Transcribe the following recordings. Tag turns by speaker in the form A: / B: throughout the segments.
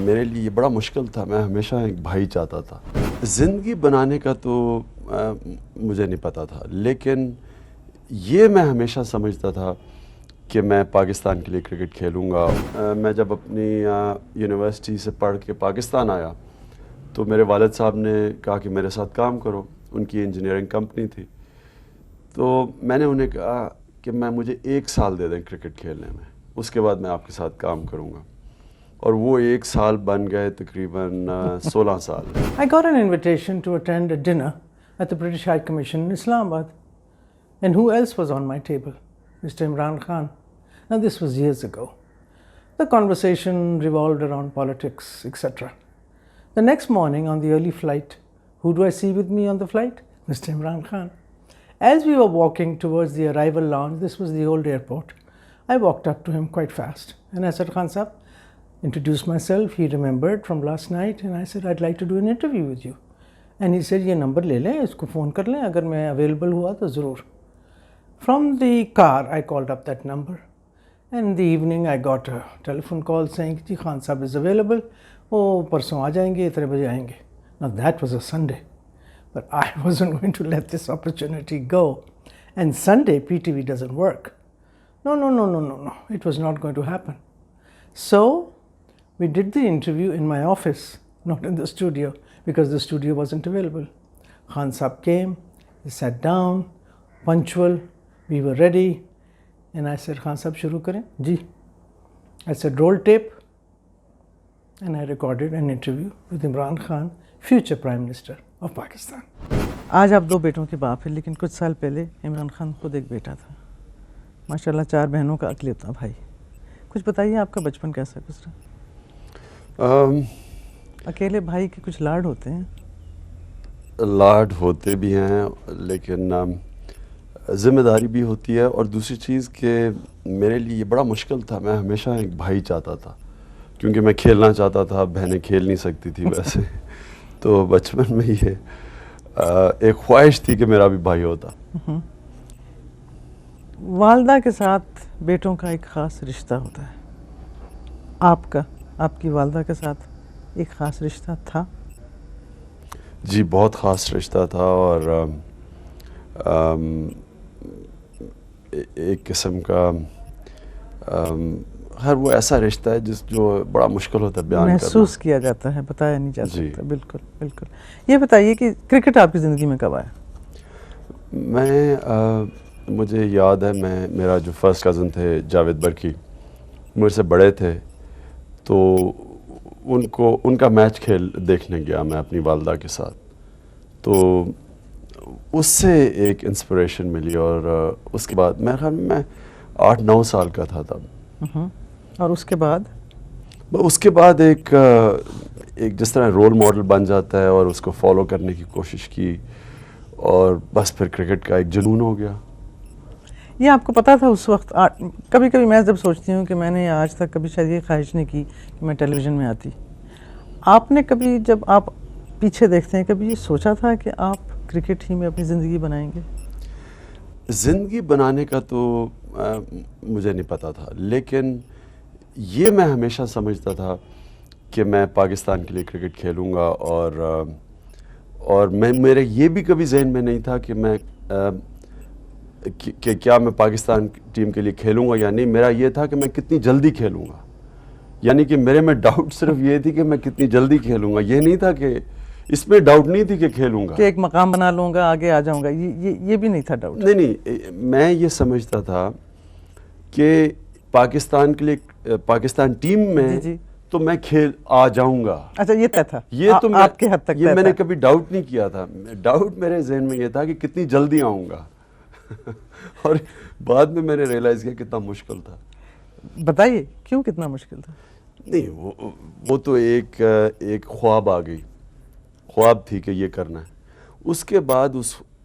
A: میرے لیے یہ بڑا مشکل تھا. میں ہمیشہ ایک بھائی چاہتا تھا. زندگی بنانے کا تو مجھے نہیں پتا تھا, لیکن یہ میں ہمیشہ سمجھتا تھا کہ میں پاکستان کے لیے کرکٹ کھیلوں گا. میں جب اپنی یونیورسٹی سے پڑھ کے پاکستان آیا تو میرے والد صاحب نے کہا کہ میرے ساتھ کام کرو. ان کی انجینئرنگ کمپنی تھی. تو میں نے انہیں کہا کہ مجھے 1 سال دے دیں کرکٹ کھیلنے میں, اس کے بعد میں آپ کے ساتھ کام کروں گا. اور وہ 1 سال بن گئے تقریباً 16 سال.
B: I got an invitation to attend a dinner at the British High Commission in Islamabad. And who else was on my table? Mr. Imran Khan. Now this was years ago. The conversation revolved around politics, etc. The next morning on the early flight, who do I see with me on the flight? Mr. Imran Khan. As we were walking towards the arrival lounge, this was the old airport, I walked up to him quite fast and I said, Khan Sahab, introduced myself. He remembered from last night and I said, I'd like to do an interview with you. And he said, یہ number لے لیں, اس کو phone کر لیں, اگر میں available ہوا تو ضرور. From the car, I called up that number. And in the evening, I got a telephone call saying, G Khan Sahab is available. وہ پرسوں آ جائیں گے, اتنے بجے آئیں گے. Now that was a Sunday. But I wasn't going to let this opportunity go. And Sunday, PTV doesn't work. No. It was not going to happen. So, we did the interview in my office, not in the studio, because the studio wasn't available. Khan Sahab came, he sat down, punctual, we were ready, and I said, Khan Sahab, shuru kare? Ji. I said, roll tape, and I recorded an interview with Imran Khan, future Prime Minister of Pakistan.
C: آج آپ 2 بیٹوں کے باپ ہیں, لیکن کچھ سال پہلے عمران خان خود ایک بیٹا تھا. ماشاءاللہ 4 بہنوں کا اقلیتا بھائی. کچھ بتائیے آپ کا بچپن کیسا گزرا؟ اکیلے بھائی کے کچھ لاڈ ہوتے ہیں.
A: لاڈ ہوتے بھی ہیں, لیکن ذمہ داری بھی ہوتی ہے. اور دوسری چیز کہ میرے لیے یہ بڑا مشکل تھا. میں ہمیشہ ایک بھائی چاہتا تھا, کیونکہ میں کھیلنا چاہتا تھا, بہنیں کھیل نہیں سکتی تھی ویسے. تو بچپن میں یہ ایک خواہش تھی کہ میرا بھی بھائی ہوتا.
C: والدہ کے ساتھ بیٹوں کا ایک خاص رشتہ ہوتا ہے. آپ کا آپ کی والدہ کے ساتھ ایک خاص رشتہ تھا؟
A: جی, بہت خاص رشتہ تھا. اور ایک قسم کا ہر وہ ایسا رشتہ ہے جو بڑا مشکل ہوتا ہے بیان کرنا.
C: محسوس کیا جاتا ہے, بتایا نہیں جا سکتا. بالکل. یہ بتائیے کہ کرکٹ آپ کی زندگی میں کب آیا؟
A: مجھے یاد ہے, میرا جو فرسٹ کزن تھے جاوید برکی, میرے سے بڑے تھے, تو ان کا میچ دیکھنے گیا میں اپنی والدہ کے ساتھ. تو اس سے ایک انسپریشن ملی, اور اس کے بعد میرے خیال میں 8-9 سال کا تھا تب.
C: اور اس کے بعد ایک جس طرح رول ماڈل بن جاتا ہے, اور اس کو فالو کرنے کی کوشش کی, اور بس پھر کرکٹ کا ایک جنون ہو گیا. یہ آپ کو پتا تھا اس وقت؟ کبھی میں جب سوچتی ہوں کہ میں نے آج تک کبھی شاید یہ خواہش نہیں کی کہ میں ٹیلی ویژن میں آتی. آپ نے کبھی, جب آپ پیچھے دیکھتے ہیں, کبھی یہ سوچا تھا کہ آپ کرکٹ ہی میں اپنی زندگی بنائیں گے؟
A: زندگی بنانے کا تو مجھے نہیں پتا تھا, لیکن یہ میں ہمیشہ سمجھتا تھا کہ میں پاکستان کے لیے کرکٹ کھیلوں گا. اور میرے یہ بھی کبھی ذہن میں نہیں تھا کہ کیا میں پاکستان ٹیم کے لیے کھیلوں گا یا نہیں. میرا یہ تھا کہ میں کتنی جلدی کھیلوں گا. یعنی کہ میرے میں ڈاؤٹ صرف یہ تھی کہ میں کتنی جلدی کھیلوں گا. یہ نہیں تھا کہ اس میں ڈاؤٹ نہیں تھی کہ کھیلوں گا,
C: کہ ایک مقام بنا لوں گا, آگے آ جاؤں گا. یہ بھی نہیں تھا ڈاؤٹ.
A: نہیں, میں یہ سمجھتا تھا کہ پاکستان کے لیے, پاکستان ٹیم میں تو میں آ جاؤں گا.
C: اچھا, یہ طے تھا.
A: یہ تو
C: آپ کے حد تک
A: یہ میں نے کبھی ڈاؤٹ نہیں کیا تھا. ڈاؤٹ میرے ذہن میں یہ تھا کہ کتنی جلدی آؤں گا. اور بعد میں میں نے ریئلائز کیا کتنا مشکل تھا.
C: بتائیے کیوں کتنا مشکل تھا؟
A: نہیں, وہ تو ایک خواب آ گئی, خواب تھی کہ یہ کرنا ہے. اس کے بعد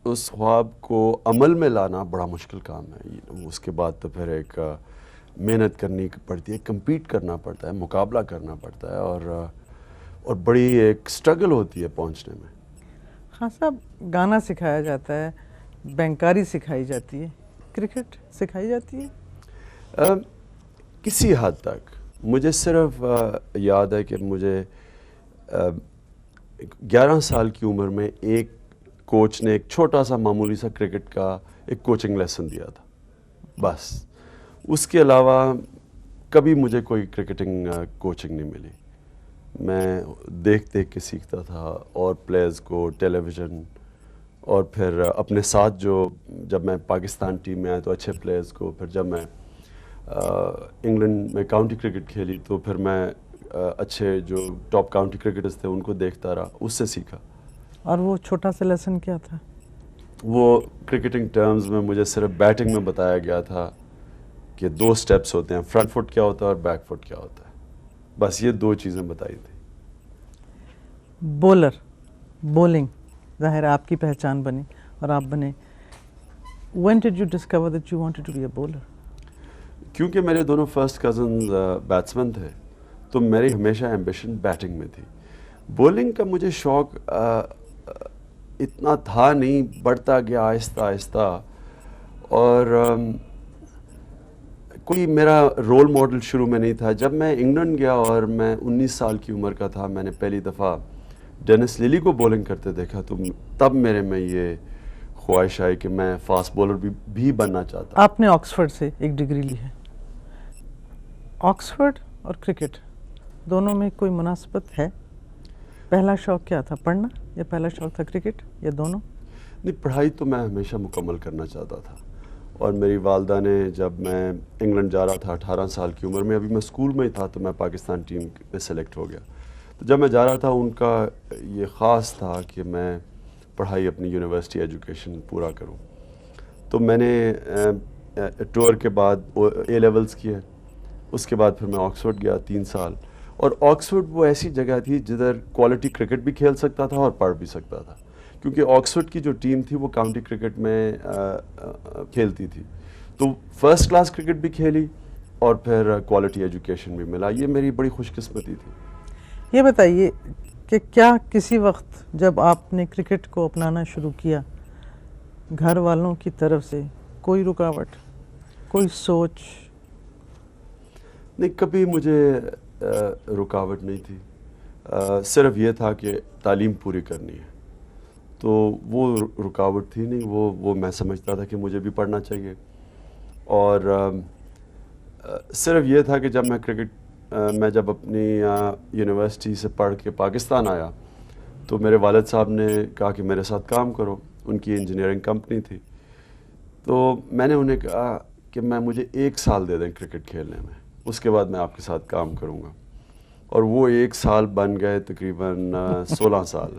A: اس خواب کو عمل میں لانا بڑا مشکل کام ہے. اس کے بعد تو پھر ایک محنت کرنی پڑتی ہے, کمپیٹ کرنا پڑتا ہے, مقابلہ کرنا پڑتا ہے, اور بڑی ایک سٹرگل ہوتی ہے پہنچنے میں.
C: ہاں صاحب, گانا سکھایا جاتا ہے, بینکاری سکھائی جاتی ہے, کرکٹ سکھائی جاتی ہے
A: کسی حد تک. مجھے صرف یاد ہے کہ مجھے 11 سال کی عمر میں ایک کوچ نے ایک چھوٹا سا معمولی سا کرکٹ کا ایک کوچنگ لیسن دیا تھا بس. اس کے علاوہ کبھی مجھے کوئی کرکٹنگ کوچنگ نہیں ملی. میں دیکھ کے سیکھتا تھا اور پلیئرز کو ٹیلی ویژن اور پھر اپنے ساتھ جو جب میں پاکستان ٹیم میں آیا تو اچھے پلیئرز کو, پھر جب میں انگلینڈ میں کاؤنٹی کرکٹ کھیلی تو پھر میں اچھے جو ٹاپ کاؤنٹی کرکٹرز تھے ان کو دیکھتا رہا, اس سے سیکھا.
B: اور وہ چھوٹا سا لیسن کیا تھا؟
A: وہ کرکٹنگ ٹرمز میں مجھے صرف بیٹنگ میں بتایا گیا تھا کہ 2 سٹیپس ہوتے ہیں, فرنٹ فٹ کیا ہوتا ہے اور بیک فٹ کیا ہوتا ہے, بس یہ 2 چیزیں بتائی تھی.
B: بولر, بولنگ ظاہر ہے آپ کی پہچان بنی اور آپ بنے. When did you discover that you wanted to be a bowler?
A: کیونکہ میرے دونوں فرسٹ کزنز بیٹسمین تھے تو میری ہمیشہ ایمبیشن بیٹنگ میں تھی. بولنگ کا مجھے شوق اتنا تھا نہیں, بڑھتا گیا آہستہ آہستہ, اور کوئی میرا رول ماڈل شروع میں نہیں تھا. جب میں انگلینڈ گیا اور میں 19 سال کی عمر کا تھا, میں نے پہلی دفعہ ڈینس لیلی کو بولنگ کرتے دیکھا تو تب میرے میں یہ خواہش آئی کہ میں فاسٹ بولر بھی بننا چاہتا.
B: آپ نے آکسفورڈ سے ایک ڈگری لی ہے. آکسفورڈ اور کرکٹ دونوں میں کوئی مناسبت ہے؟ پہلا شوق کیا تھا, پڑھنا یا پہلا شوق تھا کرکٹ یا دونوں؟
A: نہیں, پڑھائی تو میں ہمیشہ مکمل کرنا چاہتا تھا, اور میری والدہ نے جب میں انگلینڈ جا رہا تھا 18 سال کی عمر میں, ابھی میں اسکول میں ہی تھا تو میں پاکستان ٹیم میں سلیکٹ ہو گیا. تو جب میں جا رہا تھا ان کا یہ خاص تھا کہ میں پڑھائی اپنی یونیورسٹی ایجوکیشن پورا کروں. تو میں نے ٹور کے بعد اے لیولز کیے, اس کے بعد پھر میں آکسفورڈ گیا 3 سال. اور آکسفورڈ وہ ایسی جگہ تھی جدھر کوالٹی کرکٹ بھی کھیل سکتا تھا اور پڑھ بھی سکتا تھا, کیونکہ آکسفورڈ کی جو ٹیم تھی وہ کاؤنٹی کرکٹ میں کھیلتی تھی. تو فرسٹ کلاس کرکٹ بھی کھیلی اور پھر کوالٹی ایجوکیشن بھی ملا. یہ میری بڑی خوش قسمتی تھی.
B: یہ بتائیے کہ کیا کسی وقت جب آپ نے کرکٹ کو اپنانا شروع کیا گھر والوں کی طرف سے کوئی رکاوٹ, کوئی سوچ؟
A: نہیں, کبھی مجھے رکاوٹ نہیں تھی. صرف یہ تھا کہ تعلیم پوری کرنی ہے, تو وہ رکاوٹ تھی نہیں. وہ میں سمجھتا تھا کہ مجھے بھی پڑھنا چاہیے. اور صرف یہ تھا کہ جب میں جب اپنی یونیورسٹی سے پڑھ کے پاکستان آیا تو میرے والد صاحب نے کہا کہ میرے ساتھ کام کرو. ان کی انجینئرنگ کمپنی تھی, تو میں نے انہیں کہا کہ مجھے 1 سال دے دیں کرکٹ کھیلنے میں, اس کے بعد میں آپ کے ساتھ کام کروں گا. اور وہ 1 سال بن گئے تقریباً 16 سال.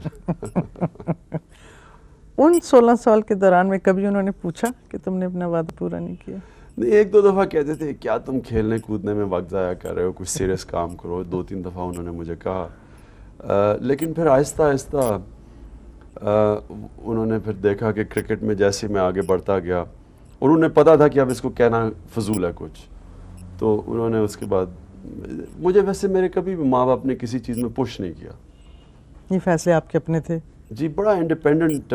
B: ان 16 سال کے دوران میں کبھی انہوں نے پوچھا کہ تم نے اپنا وعدہ پورا نہیں کیا؟
A: نہیں, 1-2 دفعہ کہتے تھے کیا تم کھیلنے کودنے میں وقت ضائع کر رہے ہو, کچھ سیریس کام کرو. 2-3 دفعہ انہوں نے مجھے کہا, لیکن پھر آہستہ آہستہ انہوں نے پھر دیکھا کہ کرکٹ میں جیسے میں آگے بڑھتا گیا, اور انہیں پتہ تھا کہ اب اس کو کہنا فضول ہے کچھ, تو انہوں نے اس کے بعد مجھے, ویسے میرے کبھی بھی ماں باپ نے کسی چیز میں پش نہیں کیا.
B: یہ فیصلے آپ کے اپنے تھے؟
A: جی, بڑا انڈیپینڈنٹ,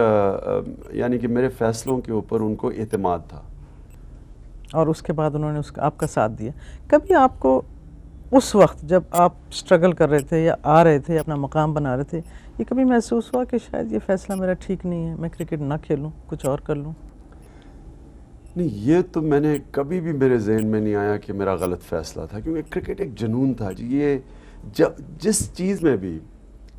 A: یعنی کہ میرے فیصلوں کے اوپر ان کو اعتماد تھا.
B: اور اس کے بعد انہوں نے آپ کا ساتھ دیا. کبھی آپ کو اس وقت جب آپ اسٹرگل کر رہے تھے یا آ رہے تھے, اپنا مقام بنا رہے تھے, یہ کبھی محسوس ہوا کہ شاید یہ فیصلہ میرا ٹھیک نہیں ہے, میں کرکٹ نہ کھیلوں, کچھ اور کر لوں؟
A: نہیں, یہ تو میں نے کبھی بھی میرے ذہن میں نہیں آیا کہ میرا غلط فیصلہ تھا, کیونکہ کرکٹ ایک جنون تھا جی. یہ جس چیز میں بھی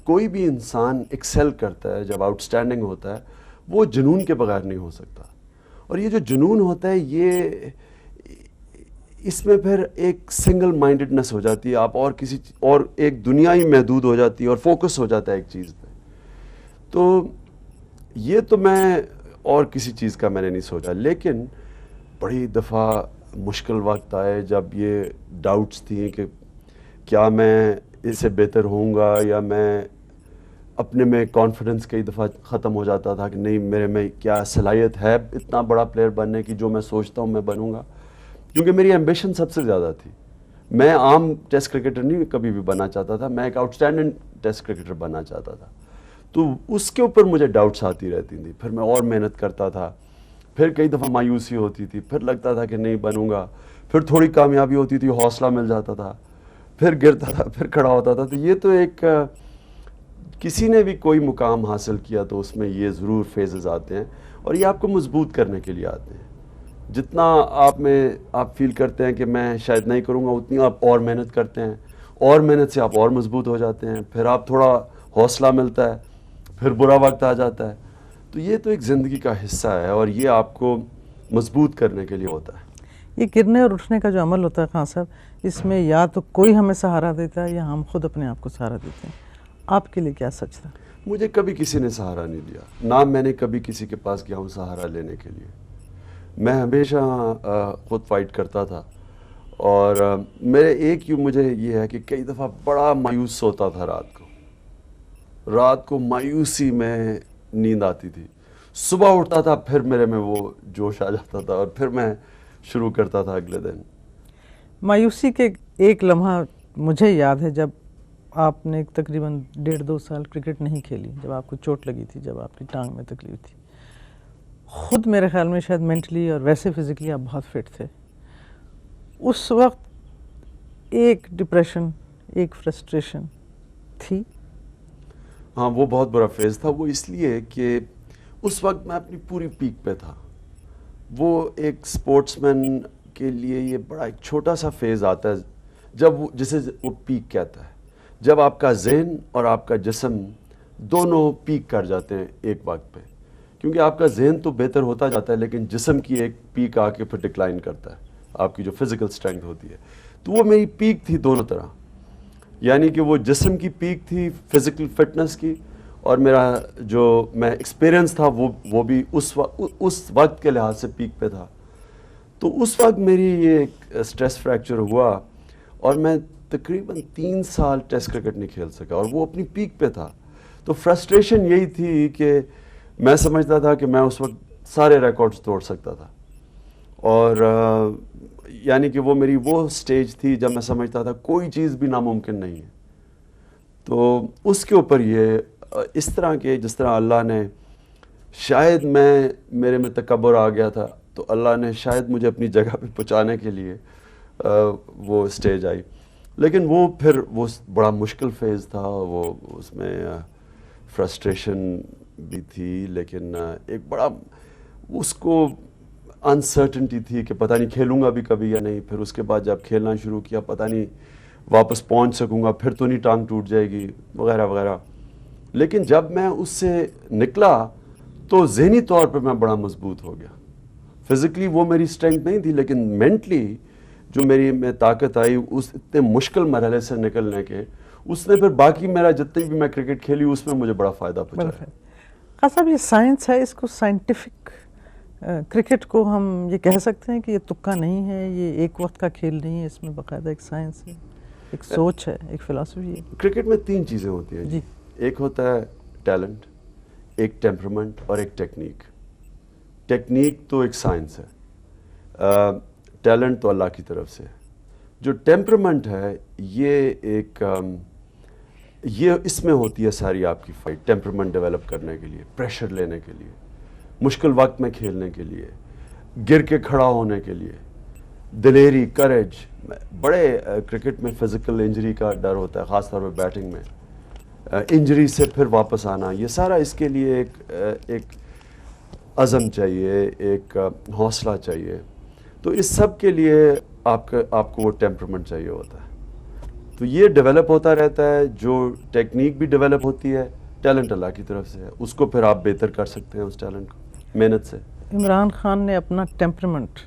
A: کوئی بھی انسان ایکسل کرتا ہے, جب آؤٹ اسٹینڈنگ ہوتا ہے, وہ جنون کے بغیر نہیں ہو سکتا. اور یہ جو جنون ہوتا ہے, یہ اس میں پھر ایک سنگل مائنڈڈنس ہو جاتی ہے, آپ اور ایک دنیا ہی محدود ہو جاتی ہے اور فوکس ہو جاتا ہے ایک چیز پہ. تو یہ تو میں اور کسی چیز کا میں نے نہیں سوچا, لیکن بڑی دفعہ مشکل وقت آئے جب یہ ڈاؤٹس تھیں کہ کیا میں اس سے بہتر ہوں گا, یا میں اپنے میں کانفیڈنس کئی دفعہ ختم ہو جاتا تھا کہ نہیں, میرے میں کیا صلاحیت ہے اتنا بڑا پلیئر بننے کی جو میں سوچتا ہوں میں بنوں گا. کیونکہ میری ایمبیشن سب سے زیادہ تھی. میں عام ٹیسٹ کرکٹر نہیں کبھی بھی بننا چاہتا تھا, میں ایک آؤٹ اسٹینڈنگ ٹیسٹ کرکٹر بننا چاہتا تھا. تو اس کے اوپر مجھے ڈاؤٹس آتی رہتی تھیں. پھر میں اور محنت کرتا تھا, پھر کئی دفعہ مایوسی ہوتی تھی, پھر لگتا تھا کہ نہیں بنوں گا, پھر تھوڑی کامیابی ہوتی تھی, حوصلہ مل جاتا تھا, پھر گرتا تھا پھر کھڑا ہوتا تھا. تو یہ تو ایک کسی نے بھی کوئی مقام حاصل کیا تو اس میں یہ ضرور فیزز آتے ہیں اور یہ آپ کو مضبوط کرنے کے لیے آتے ہیں. جتنا آپ فیل کرتے ہیں کہ میں شاید نہیں کروں گا اتنی آپ اور محنت کرتے ہیں, اور محنت سے آپ اور مضبوط ہو جاتے ہیں, پھر آپ تھوڑا حوصلہ ملتا ہے, پھر برا وقت آ جاتا ہے. تو یہ تو ایک زندگی کا حصہ ہے اور یہ آپ کو مضبوط کرنے کے لیے ہوتا ہے.
B: یہ گرنے اور اٹھنے کا جو عمل ہوتا ہے خان صاحب, اس میں یا تو کوئی ہمیں سہارا دیتا ہے یا ہم خود اپنے آپ کو سہارا دیتے ہیں. آپ کے لیے کیا سچ تھا؟
A: مجھے کبھی کسی نے سہارا نہیں دیا, نہ میں نے کبھی کسی کے پاس گیا ہوں سہارا لینے کے لیے. میں ہمیشہ خود فائٹ کرتا تھا اور میرے ایک مجھے یہ ہے کہ کئی دفعہ بڑا مایوس ہوتا تھا رات کو مایوسی میں نیند آتی تھی. صبح اٹھتا تھا پھر میرے میں وہ جوش آ جاتا تھا اور پھر میں شروع کرتا تھا اگلے دن.
B: مایوسی کے ایک لمحہ مجھے یاد ہے جب آپ نے تقریباً 1.5-2 سال کرکٹ نہیں کھیلی, جب آپ کو چوٹ لگی تھی, جب آپ کی ٹانگ میں تکلیف تھی. خود میرے خیال میں شاید مینٹلی اور ویسے فزیکلی آپ بہت فٹ تھے. اس وقت ایک ڈپریشن, ایک فرسٹریشن تھی.
A: ہاں وہ بہت برا فیز تھا. وہ اس لیے کہ اس وقت میں اپنی پوری پیک پہ تھا. وہ ایک سپورٹس مین کے لیے یہ بڑا ایک چھوٹا سا فیز آتا ہے جب جسے وہ پیک کہتا ہے, جب آپ کا ذہن اور آپ کا جسم دونوں پیک کر جاتے ہیں ایک وقت پہ. کیونکہ آپ کا ذہن تو بہتر ہوتا جاتا ہے لیکن جسم کی ایک پیک آ کے پھر ڈکلائن کرتا ہے, آپ کی جو فزیکل اسٹرینتھ ہوتی ہے. تو وہ میری پیک تھی دونوں طرح, یعنی کہ وہ جسم کی پیک تھی فزیکل فٹنس کی, اور میرا جو میں ایکسپیرئنس تھا وہ بھی اس وقت کے لحاظ سے پیک پہ تھا. تو اس وقت میری یہ اسٹریس فریکچر ہوا اور میں تقریباً 3 سال ٹیسٹ کرکٹ نہیں کھیل سکا اور وہ اپنی پیک پہ تھا. تو فرسٹریشن یہی تھی کہ میں سمجھتا تھا کہ میں اس وقت سارے ریکارڈز توڑ سکتا تھا, اور یعنی کہ وہ میری وہ سٹیج تھی جب میں سمجھتا تھا کوئی چیز بھی ناممکن نہیں ہے. تو اس کے اوپر یہ اس طرح کے جس طرح اللہ نے شاید میرے میں تکبر آ گیا تھا تو اللہ نے شاید مجھے اپنی جگہ پہ پہنچانے کے لیے وہ سٹیج آئی. لیکن وہ پھر وہ بڑا مشکل فیز تھا, وہ اس میں فرسٹریشن بھی تھی, لیکن ایک بڑا اس کو انسرٹنٹی تھی کہ پتہ نہیں کھیلوں گا بھی کبھی یا نہیں. پھر اس کے بعد جب کھیلنا شروع کیا پتہ نہیں واپس پہنچ سکوں گا, پھر تو نہیں ٹانگ ٹوٹ جائے گی وغیرہ وغیرہ. لیکن جب میں اس سے نکلا تو ذہنی طور پہ میں بڑا مضبوط ہو گیا. فزیکلی وہ میری اسٹرینتھ نہیں تھی لیکن مینٹلی جو میری میں طاقت آئی اس اتنے مشکل مرحلے سے نکلنے کے, اس نے پھر باقی میرا جتنی بھی میں کرکٹ کھیلی اس میں مجھے بڑا فائدہ پہنچایا.
B: خان صاحب یہ سائنس ہے, اس کو سائنٹیفک کرکٹ کو ہم یہ کہہ سکتے ہیں کہ یہ تکا نہیں ہے, یہ ایک وقت کا کھیل نہیں ہے, اس میں باقاعدہ ایک سائنس ہے, ایک سوچ ہے, ایک فلسفی ہے.
A: کرکٹ میں 3 چیزیں ہوتی ہیں جی. ایک ہوتا ہے ٹیلنٹ, ایک ٹیمپرمنٹ اور ایک ٹیکنیک. ٹیکنیک تو ایک سائنس ہے, ٹیلنٹ تو اللہ کی طرف سے. جو ٹیمپرمنٹ ہے یہ اس میں ہوتی ہے ساری آپ کی فائٹ. ٹیمپرمنٹ ڈیولپ کرنے کے لیے, پریشر لینے کے لیے, مشکل وقت میں کھیلنے کے لیے, گر کے کھڑا ہونے کے لیے, دلیری, کریج. بڑے کرکٹ میں فزیکل انجری کا ڈر ہوتا ہے, خاص طور پہ بیٹنگ میں, انجری سے پھر واپس آنا. یہ سارا اس کے لیے ایک عزم چاہیے, ایک حوصلہ چاہیے. تو اس سب کے لیے آپ کو وہ ٹیمپرمنٹ چاہیے ہوتا ہے. تو یہ ڈیولپ ہوتا رہتا ہے. جو ٹیکنیک بھی ڈیولپ ہوتی ہے, ٹیلنٹ اللہ کی طرف سے ہے, اس کو پھر آپ بہتر کر سکتے ہیں اس ٹیلنٹ کو محنت سے.
B: عمران خان نے اپنا ٹیمپرمنٹ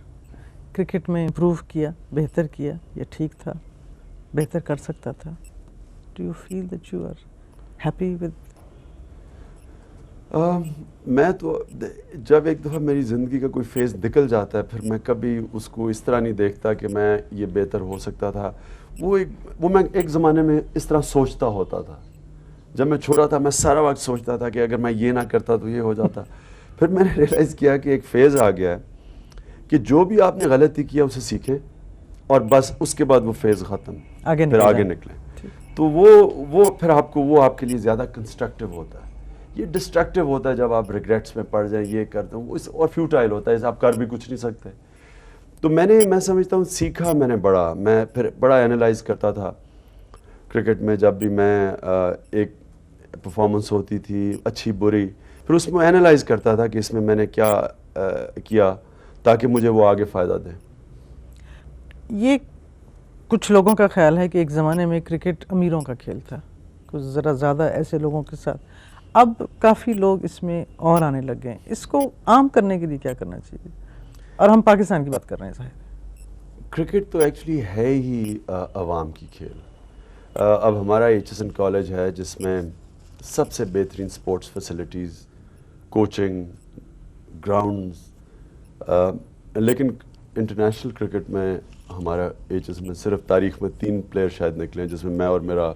B: کرکٹ میں امپروو کیا, بہتر کیا, یہ ٹھیک تھا, بہتر کر سکتا تھا. Do you feel that you are happy with?
A: میں تو جب ایک دفعہ میری زندگی کا کوئی فیز نکل جاتا ہے پھر میں کبھی اس کو اس طرح نہیں دیکھتا کہ میں یہ بہتر ہو سکتا تھا. وہ میں ایک زمانے میں اس طرح سوچتا ہوتا تھا. جب میں چھوٹا تھا میں سارا وقت سوچتا تھا کہ اگر میں یہ نہ کرتا تو یہ ہو جاتا. پھر میں نے ریئلائز کیا کہ ایک فیز آ گیا ہے کہ جو بھی آپ نے غلطی کیا اسے سیکھیں اور بس اس کے بعد وہ فیز ختم, پھر آگے نکلیں. تو وہ پھر آپ کے لیے زیادہ کنسٹرکٹیو ہوتا ہے. یہ ڈسٹرکٹیو ہوتا ہے جب آپ ریگریٹس میں پڑ جائیں, یہ کرتے ہوں, اور فیوٹائل ہوتا ہے, آپ کر بھی کچھ نہیں سکتے. تو میں سمجھتا ہوں سیکھا میں نے میں پھر بڑا اینالائز کرتا تھا کرکٹ میں جب بھی میں ایک پرفارمنس ہوتی تھی اچھی بری, پھر اس میں اینالائز کرتا تھا کہ اس میں میں نے کیا کیا تاکہ مجھے وہ آگے فائدہ دے.
B: یہ کچھ لوگوں کا خیال ہے کہ ایک زمانے میں کرکٹ امیروں کا کھیل تھا, کچھ ذرا زیادہ ایسے لوگوں کے ساتھ, اب کافی لوگ اس میں اور آنے لگ گئے ہیں. اس کو عام کرنے کے لیے کیا کرنا چاہیے؟ اور ہم پاکستان کی بات کر رہے ہیں صاحب.
A: کرکٹ تو ایکچولی ہے ہی عوام کی کھیل. اب ہمارا HSN کالج ہے جس میں سب سے بہترین سپورٹس فیسلٹیز, کوچنگ, گراؤنڈز, لیکن انٹرنیشنل کرکٹ میں ہمارا HSN میں صرف تاریخ میں 3 پلیئر شاید نکلے ہیں, جس میں میں اور میرا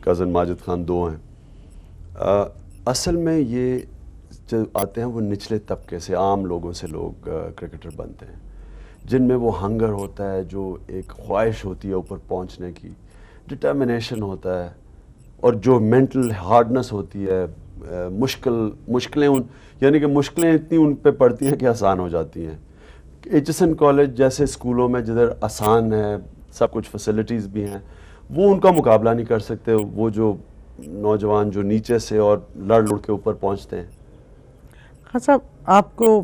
A: کزن ماجد خان 2 ہیں. اصل میں یہ جو آتے ہیں وہ نچلے طبقے سے, عام لوگوں سے لوگ کرکٹر بنتے ہیں, جن میں وہ ہنگر ہوتا ہے, جو ایک خواہش ہوتی ہے اوپر پہنچنے کی, ڈٹرمنیشن ہوتا ہے, اور جو مینٹل ہارڈنس ہوتی ہے, مشکلیں یعنی کہ مشکلیں اتنی ان پہ پڑتی ہیں کہ آسان ہو جاتی ہیں. HSN کالج جیسے اسکولوں میں جدھر آسان ہے, سب کچھ فیسلٹیز بھی ہیں, وہ ان کا مقابلہ نہیں کر سکتے وہ جو نوجوان جو نیچے سے اور لڑ کے اوپر پہنچتے ہیں.
B: خان صاحب, آپ کو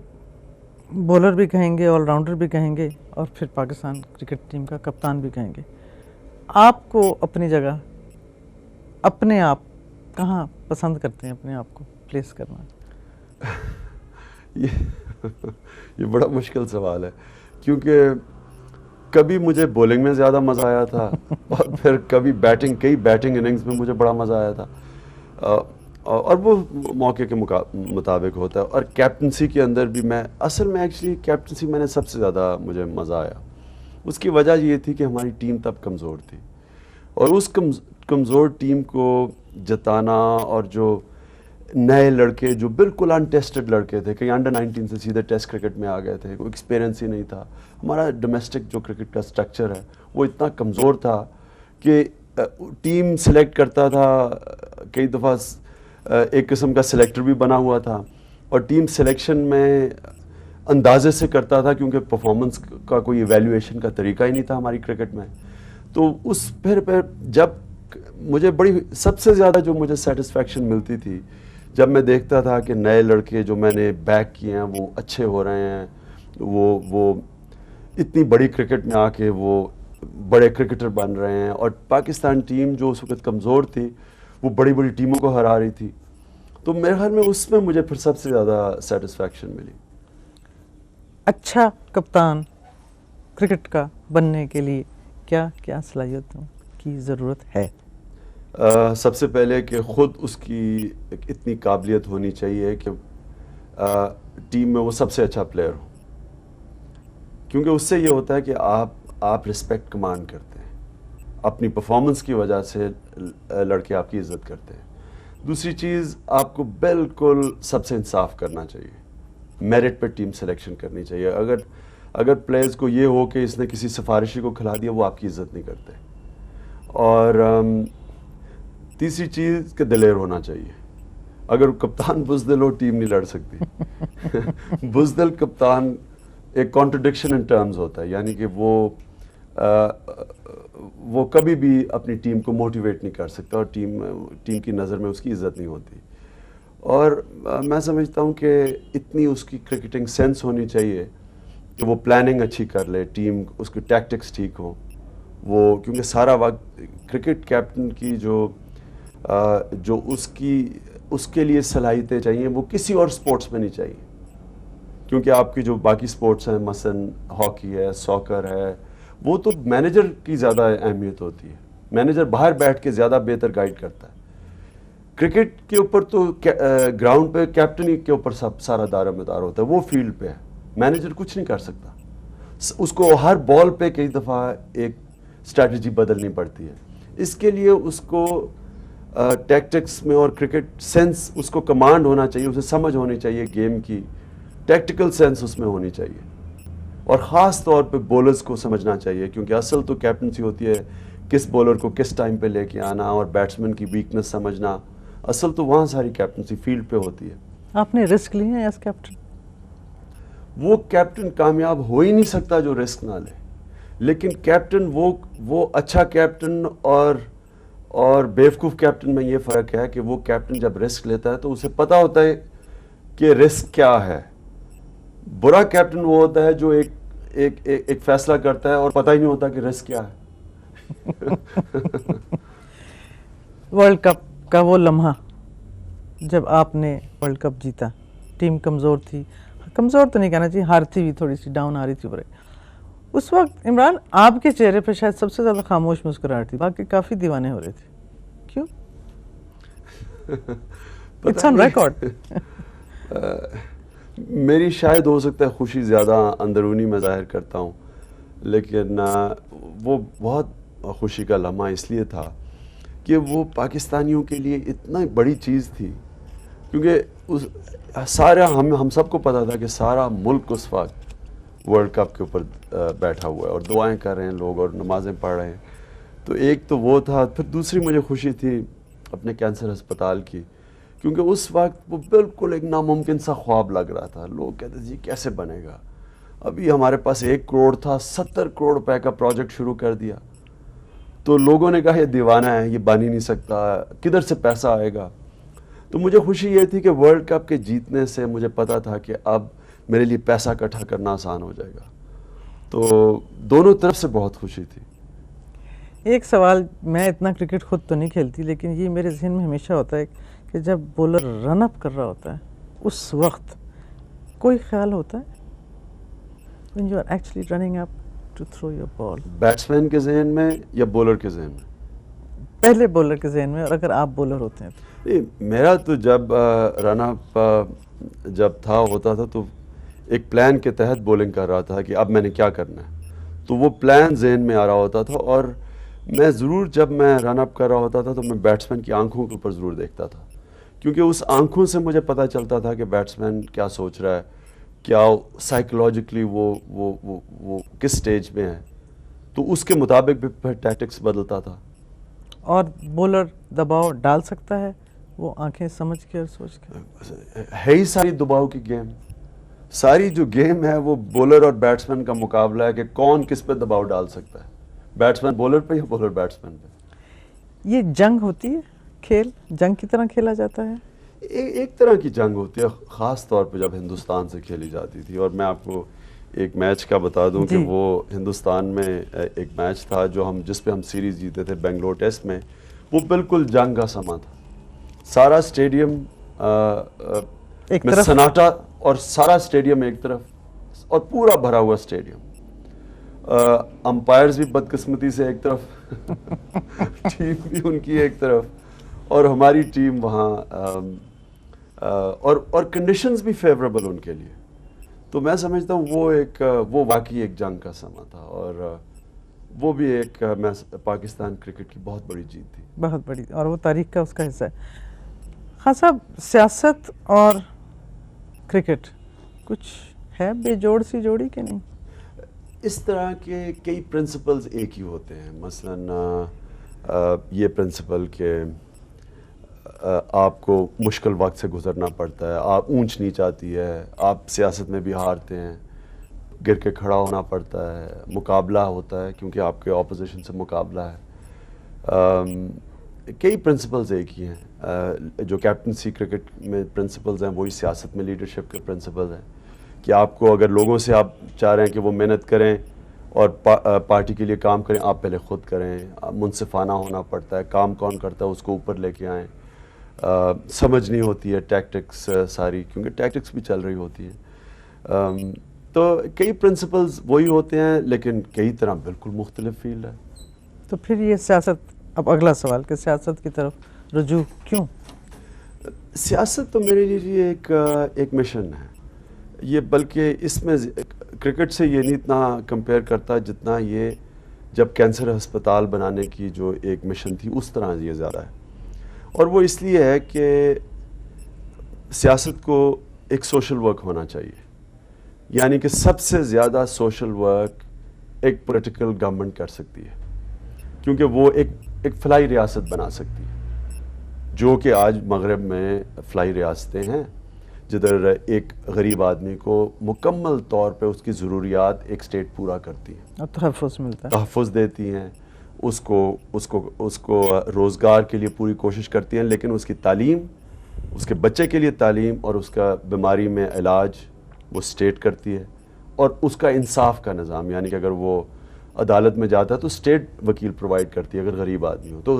B: بولر بھی کہیں گے, آل راؤنڈر بھی کہیں گے, اور پھر پاکستان کرکٹ ٹیم کا کپتان بھی کہیں گے. آپ کو اپنی جگہ, اپنے آپ کہاں پسند کرتے ہیں اپنے آپ کو پلیس کرنا؟
A: یہ بڑا مشکل سوال ہے, کیونکہ کبھی مجھے بولنگ میں زیادہ مزہ آیا تھا, اور پھر کبھی کئی بیٹنگ اننگز میں مجھے بڑا مزہ آیا تھا, اور وہ موقع کے مطابق ہوتا ہے. اور کیپٹنسی کے اندر بھی اصل میں ایکچولی کیپٹنسی میں نے سب سے زیادہ مجھے مزہ آیا. اس کی وجہ یہ تھی کہ ہماری ٹیم تب کمزور تھی, اور اس کمزور ٹیم کو جتانا, اور جو نئے لڑکے جو بالکل انٹیسٹڈ لڑکے تھے, کہیں انڈر 19 سے سیدھے ٹیسٹ کرکٹ میں آ گئے تھے, کوئی ایکسپیرینس ہی نہیں تھا. ہمارا ڈومیسٹک جو کرکٹ کا سٹرکچر ہے وہ اتنا کمزور تھا کہ ٹیم سلیکٹ کرتا تھا, کئی دفعہ ایک قسم کا سلیکٹر بھی بنا ہوا تھا, اور ٹیم سلیکشن میں اندازے سے کرتا تھا, کیونکہ پرفارمنس کا کوئی ایویلیویشن کا طریقہ ہی نہیں تھا ہماری کرکٹ میں. تو اس پھر جب مجھے سب سے زیادہ جو مجھے سیٹسفیکشن ملتی تھی جب میں دیکھتا تھا کہ نئے لڑکے جو میں نے بیک کیے ہیں وہ اچھے ہو رہے ہیں, وہ اتنی بڑی کرکٹ میں آ کے وہ بڑے کرکٹر بن رہے ہیں, اور پاکستان ٹیم جو اس وقت کمزور تھی وہ بڑی بڑی ٹیموں کو ہرا رہی تھی. تو میرے خیال میں اس میں مجھے پھر سب سے زیادہ سیٹسفیکشن ملی.
B: اچھا کپتان کرکٹ کا بننے کے لیے کیا کیا صلاحیتوں کی ضرورت ہے؟
A: سب سے پہلے کہ خود اس کی اتنی قابلیت ہونی چاہیے کہ ٹیم میں وہ سب سے اچھا پلیئر ہو, کیونکہ اس سے یہ ہوتا ہے کہ آپ رسپیکٹ کمانڈ کرتے ہیں, اپنی پرفارمنس کی وجہ سے لڑکے آپ کی عزت کرتے ہیں. دوسری چیز, آپ کو بالکل سب سے انصاف کرنا چاہیے, میرٹ پہ ٹیم سلیکشن کرنی چاہیے. اگر پلیئرز کو یہ ہو کہ اس نے کسی سفارشی کو کھلا دیا, وہ آپ کی عزت نہیں کرتے. اور تیسری چیز کہ دلیر ہونا چاہیے. اگر کپتان بزدل ہو, ٹیم نہیں لڑ سکتی. بزدل کپتان ایک کانٹرڈکشن ان ٹرمز ہوتا ہے, یعنی کہ وہ کبھی بھی اپنی ٹیم کو موٹیویٹ نہیں کر سکتا, اور ٹیم کی نظر میں اس کی عزت نہیں ہوتی. اور میں سمجھتا ہوں کہ اتنی اس کی کرکٹنگ سینس ہونی چاہیے کہ وہ پلاننگ اچھی کر لے, ٹیم اس کی ٹیکٹکس ٹھیک ہوں. وہ کیونکہ سارا وقت کرکٹ کیپٹن کی جو اس کے لیے صلاحیتیں چاہیے وہ کسی اور سپورٹس میں نہیں چاہیے, کیونکہ آپ کی جو باقی سپورٹس ہیں, مثلاً ہاکی ہے, ساکر ہے, وہ تو مینیجر کی زیادہ اہمیت ہوتی ہے. مینیجر باہر بیٹھ کے زیادہ بہتر گائیڈ کرتا ہے. کرکٹ کے اوپر تو گراؤنڈ پہ کیپٹنی کے اوپر سارا دار مدار ہوتا ہے, وہ فیلڈ پہ ہے, مینیجر کچھ نہیں کر سکتا. اس کو ہر بال پہ کئی دفعہ ایک اسٹریٹجی بدلنی پڑتی ہے. اس کے لیے اس کو ٹیکٹکس میں اور کرکٹ سینس اس کو کمانڈ ہونا چاہیے, اسے سمجھ ہونی چاہیے, گیم کی ٹیکٹیکل سینس اس میں ہونی چاہیے, اور خاص طور پہ بولرز کو سمجھنا چاہیے, کیونکہ اصل تو کیپٹنسی ہوتی ہے کس بولر کو کس ٹائم پہ لے کے آنا اور بیٹسمین کی ویکنس سمجھنا. اصل تو وہاں ساری کیپٹنسی فیلڈ پہ ہوتی ہے.
B: آپ نے رسک لیے ہیں ایز کیپٹن؟
A: وہ کیپٹن کامیاب ہو ہی نہیں سکتا جو رسک نہ لے, لیکن کیپٹن وہ اچھا کیپٹن اور بیوقوف کیپٹن میں یہ فرق ہے کہ وہ کیپٹن جب رسک لیتا ہے تو اسے پتا ہوتا ہے کہ رسک کیا ہے. برا کیپٹن وہ ہوتا ہے جو ایک فیصلہ کرتا ہے اور پتہ ہی نہیں ہوتا کہ رسک کیا ہے.
B: ورلڈ کپ کا وہ لمحہ جب آپ نے ورلڈ کپ جیتا, ٹیم کمزور تھی, کمزور تو نہیں کہنا چاہیے, ہارتی ہوئی, تھوڑی سی ڈاؤن آ رہی تھی. اس وقت عمران آپ کے چہرے پہ شاید سب سے زیادہ خاموش مسکراہٹ تھی, باقی کافی دیوانے ہو رہے تھے, کیوں؟ It's on record.
A: میری شاید ہو سکتا ہے خوشی زیادہ اندرونی میں ظاہر کرتا ہوں, لیکن وہ بہت خوشی کا لمحہ اس لیے تھا کہ وہ پاکستانیوں کے لیے اتنا بڑی چیز تھی, کیونکہ سارا ہم سب کو پتا تھا کہ سارا ملک اس وقت ورلڈ کپ کے اوپر بیٹھا ہوا ہے اور دعائیں کر رہے ہیں لوگ اور نمازیں پڑھ رہے ہیں. تو ایک تو وہ تھا, پھر دوسری مجھے خوشی تھی اپنے کینسر ہسپتال کی, کیونکہ اس وقت وہ بالکل ایک ناممکن سا خواب لگ رہا تھا. لوگ کہتے جی کیسے بنے گا, ابھی ہمارے پاس 1 کروڑ تھا, 70 کروڑ روپے کا پروجیکٹ شروع کر دیا. تو لوگوں نے کہا یہ دیوانہ ہے, یہ بن ہی نہیں سکتا, کدھر سے پیسہ آئے گا. تو مجھے خوشی یہ تھی کہ ورلڈ کپ کے جیتنے سے مجھے پتا تھا کہ اب میرے لیے پیسہ اکٹھا کرنا آسان ہو جائے گا. تو دونوں طرف سے بہت خوشی تھی.
B: ایک سوال, میں اتنا کرکٹ خود تو نہیں کھیلتی, لیکن یہ میرے ذہن میں ہمیشہ ہوتا ہے کہ جب بولر رن اپ کر رہا ہوتا ہے اس وقت کوئی خیال ہوتا ہے when you are actually running up to throw your ball؟
A: Batsman کے ذہن میں یا بولر کے ذہن میں؟
B: پہلے بولر کے ذہن میں, اور اگر آپ بولر ہوتے ہیں تو؟
A: میرا تو جب رن اپ جب ہوتا تھا تو ایک پلان کے تحت بولنگ کر رہا تھا کہ اب میں نے کیا کرنا ہے, تو وہ پلان ذہن میں آ رہا ہوتا تھا. اور میں ضرور جب میں رن اپ کر رہا ہوتا تھا تو میں بیٹسمین کی آنکھوں کے اوپر ضرور دیکھتا تھا, کیونکہ اس آنکھوں سے مجھے پتہ چلتا تھا کہ بیٹسمین کیا سوچ رہا ہے, کیا سائیکولوجیکلی وہ کس سٹیج میں ہے, تو اس کے مطابق بھی پھر ٹیکٹکس بدلتا تھا.
B: اور بولر دباؤ ڈال سکتا ہے وہ آنکھیں سمجھ کے اور سوچ کے؟
A: ہے ہی ساری دباؤ کی گیم, ساری جو گیم ہے وہ بولر اور بیٹسمین کا مقابلہ ہے کہ کون کس پہ دباؤ ڈال سکتا ہے, بیٹسمین بولر پہ یا بولر بیٹسمین پہ.
B: یہ جنگ ہوتی ہے, کھیل جنگ کی طرح کھیلا جاتا ہے؟
A: ایک طرح کی جنگ ہوتی ہے, خاص طور پہ جب ہندوستان سے کھیلی جاتی تھی. اور میں آپ کو ایک میچ کا بتا دوں کہ وہ ہندوستان میں ایک میچ تھا جس پہ ہم سیریز جیتے تھے بنگلور ٹیسٹ میں, وہ بالکل جنگ کا سما تھا. سارا اسٹیڈیم میں سناٹا اور سارا اسٹیڈیم ایک طرف اور پورا بھرا ہوا اسٹیڈیم. امپائرز بھی بدقسمتی سے ایک طرف, ٹیم بھی ان کی ایک طرف, اور ہماری ٹیم وہاں, اور کنڈیشنز بھی فیوریبل ان کے لیے. تو میں سمجھتا ہوں وہ واقعی ایک جنگ کا سما تھا, اور وہ بھی ایک پاکستان کرکٹ کی بہت بڑی جیت تھی.
B: بہت بڑی, اور وہ تاریخ کا اس کا حصہ ہے. خان صاحب, سیاست اور کرکٹ کچھ ہے بے جوڑ سی جوڑی کہ نہیں؟
A: اس طرح کے کئی پرنسپلز ایک ہی ہوتے ہیں. مثلا یہ پرنسپل کہ آپ کو مشکل وقت سے گزرنا پڑتا ہے, آپ اونچ نیچ آتی ہے, آپ سیاست میں بھی ہارتے ہیں, گر کے کھڑا ہونا پڑتا ہے, مقابلہ ہوتا ہے کیونکہ آپ کے اپوزیشن سے مقابلہ ہے. کئی پرنسپلز ایک ہی ہیں. جو کیپٹنسی کرکٹ میں پرنسپلز ہیں وہی سیاست میں لیڈرشپ کے پرنسپلز ہیں, کہ آپ کو اگر لوگوں سے آپ چاہ رہے ہیں کہ وہ محنت کریں اور پارٹی کے لیے کام کریں, آپ پہلے خود کریں. منصفانہ ہونا پڑتا ہے, کام کون کرتا ہے اس کو اوپر لے کے آئیں. سمجھنی ہوتی ہے ٹیکٹکس ساری, کیونکہ ٹیکٹکس بھی چل رہی ہوتی ہے. تو کئی پرنسپلز وہی ہوتے ہیں, لیکن کئی طرح بالکل مختلف فیلڈ ہے.
B: تو پھر یہ سیاست, اب اگلا سوال کہ سیاست کی طرف رجوع کیوں؟
A: سیاست تو میرے لیے ایک مشن ہے یہ, بلکہ اس میں کرکٹ سے یہ نہیں اتنا کمپیئر کرتا جتنا یہ جب کینسر ہسپتال بنانے کی جو ایک مشن تھی اس طرح یہ زیادہ ہے. اور وہ اس لیے ہے کہ سیاست کو ایک سوشل ورک ہونا چاہیے, یعنی کہ سب سے زیادہ سوشل ورک ایک پولیٹیکل گورنمنٹ کر سکتی ہے, کیونکہ وہ ایک فلاحی ریاست بنا سکتی ہے, جو کہ آج مغرب میں فلاحی ریاستیں ہیں جدھر ایک غریب آدمی کو مکمل طور پہ اس کی ضروریات ایک اسٹیٹ پورا کرتی ہے,
B: اور تحفظ ملتا ہے,
A: تحفظ دیتی ہیں, اس کو روزگار کے لیے پوری کوشش کرتی ہیں، لیکن اس کی تعلیم، اس کے بچے کے لیے تعلیم اور اس کا بیماری میں علاج وہ اسٹیٹ کرتی ہے، اور اس کا انصاف کا نظام، یعنی کہ اگر وہ عدالت میں جاتا ہے تو اسٹیٹ وکیل پرووائڈ کرتی ہے اگر غریب آدمی ہو تو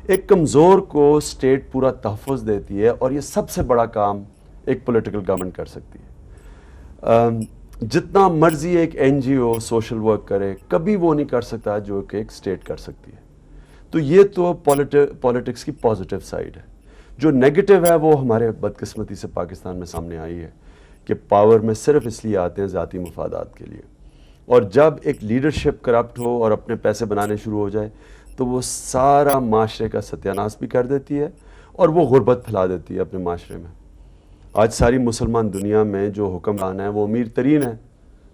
A: ایک کمزور کو اسٹیٹ پورا تحفظ دیتی ہے، اور یہ سب سے بڑا کام ایک پولیٹیکل گورنمنٹ کر سکتی ہے۔ جتنا مرضی ایک این جی او سوشل ورک کرے، کبھی وہ نہیں کر سکتا جو کہ ایک اسٹیٹ کر سکتی ہے۔ تو یہ تو پولیٹکس کی پازیٹیو سائیڈ ہے۔ جو نیگیٹو ہے وہ ہمارے بدقسمتی سے پاکستان میں سامنے آئی ہے کہ پاور میں صرف اس لیے آتے ہیں ذاتی مفادات کے لیے، اور جب ایک لیڈرشپ کرپٹ ہو اور اپنے پیسے بنانے شروع ہو جائے تو وہ سارا معاشرے کا ستیاناش بھی کر دیتی ہے اور وہ غربت پھیلا دیتی ہے اپنے معاشرے میں۔ آج ساری مسلمان دنیا میں جو حکمران ہیں وہ امیر ترین ہیں،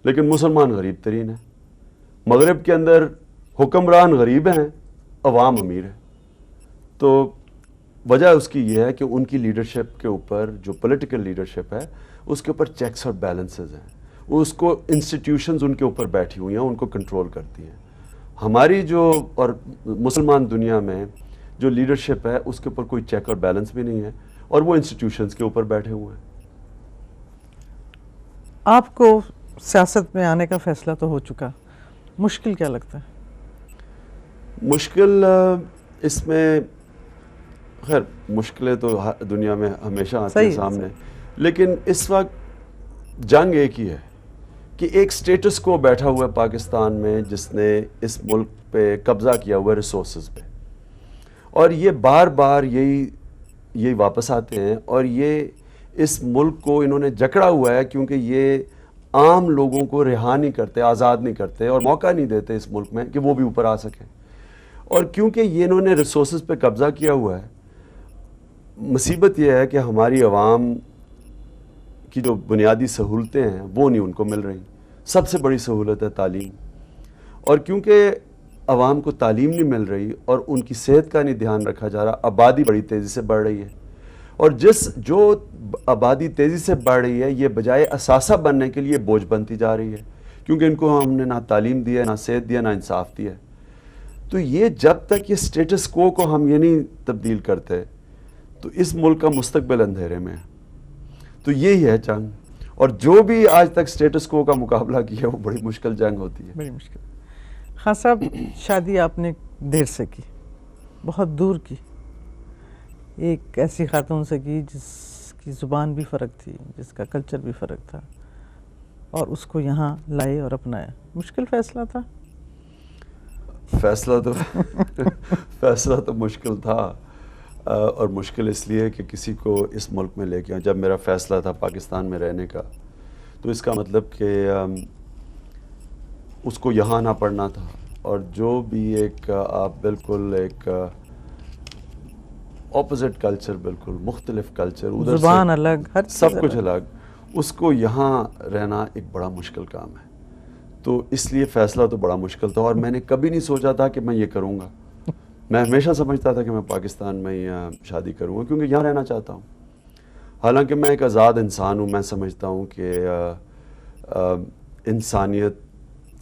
A: لیکن مسلمان غریب ترین ہیں۔ مغرب کے اندر حکمران غریب ہیں، عوام امیر ہے۔ تو وجہ اس کی یہ ہے کہ ان کی لیڈرشپ کے اوپر، جو پولیٹیکل لیڈرشپ ہے اس کے اوپر چیکس اور بیلنسز ہیں، اس کو انسٹیٹیوشنز ان کے اوپر بیٹھی ہوئی ہیں، ان کو کنٹرول کرتی ہیں۔ ہماری جو اور مسلمان دنیا میں جو لیڈرشپ ہے اس کے اوپر کوئی چیک اور بیلنس بھی نہیں ہے، اور وہ انسٹیٹیوشنز کے اوپر بیٹھے ہوئے ہیں۔
B: آپ کو سیاست میں آنے کا فیصلہ تو ہو چکا، مشکل کیا لگتا ہے؟
A: مشکل اس میں، خیر مشکلیں تو دنیا میں ہمیشہ آتی ہیں سامنے، لیکن اس وقت جنگ ایک ہی ہے کہ ایک سٹیٹس کو بیٹھا ہوا ہے پاکستان میں جس نے اس ملک پہ قبضہ کیا ہوا ہے ریسورسز پہ، اور یہ بار بار یہی واپس آتے ہیں، اور یہ اس ملک کو انہوں نے جکڑا ہوا ہے کیونکہ یہ عام لوگوں کو رہا نہیں کرتے، آزاد نہیں کرتے، اور موقع نہیں دیتے اس ملک میں کہ وہ بھی اوپر آ سکیں۔ اور کیونکہ یہ انہوں نے ریسورسز پہ قبضہ کیا ہوا ہے، مصیبت یہ ہے کہ ہماری عوام کی جو بنیادی سہولتیں ہیں وہ نہیں ان کو مل رہی۔ سب سے بڑی سہولت ہے تعلیم، اور کیونکہ عوام کو تعلیم نہیں مل رہی اور ان کی صحت کا نہیں دھیان رکھا جا رہا، آبادی بڑی تیزی سے بڑھ رہی ہے، اور جو آبادی تیزی سے بڑھ رہی ہے یہ بجائے اثاثہ بننے کے لیے بوجھ بنتی جا رہی ہے، کیونکہ ان کو ہم نے نہ تعلیم دی ہے، نہ صحت دیا، نہ انصاف دیا ہے۔ تو یہ جب تک یہ سٹیٹس کو ہم یہ نہیں تبدیل کرتے تو اس ملک کا مستقبل اندھیرے میں ہے۔ تو یہی ہے جنگ، اور جو بھی آج تک سٹیٹس کو کا مقابلہ کیا وہ بڑی مشکل جنگ ہوتی ہے۔
B: بڑی مشکل۔ خان صاحب، شادی آپ نے دیر سے کی، بہت دور کی، ایک ایسی خاتون سے کی جس کی زبان بھی فرق تھی، جس کا کلچر بھی فرق تھا، اور اس کو یہاں لائے اور اپنایا۔ مشکل فیصلہ تھا؟
A: فیصلہ تو مشکل تھا، اور مشکل اس لیے کہ کسی کو اس ملک میں لے کے جب میرا فیصلہ تھا پاکستان میں رہنے کا تو اس کا مطلب کہ اس کو یہاں نہ پڑھنا تھا، اور جو بھی ایک آپ بالکل ایک اپوزٹ کلچر، بالکل مختلف کلچر، ادھر
B: زبان الگ، ہر
A: سب کچھ الگ، اس کو یہاں رہنا ایک بڑا مشکل کام ہے۔ تو اس لیے فیصلہ تو بڑا مشکل تھا، اور میں نے کبھی نہیں سوچا تھا کہ میں یہ کروں گا۔ میں ہمیشہ سمجھتا تھا کہ میں پاکستان میں ہی شادی کروں گا کیونکہ یہاں رہنا چاہتا ہوں۔ حالانکہ میں ایک آزاد انسان ہوں، میں سمجھتا ہوں کہ انسانیت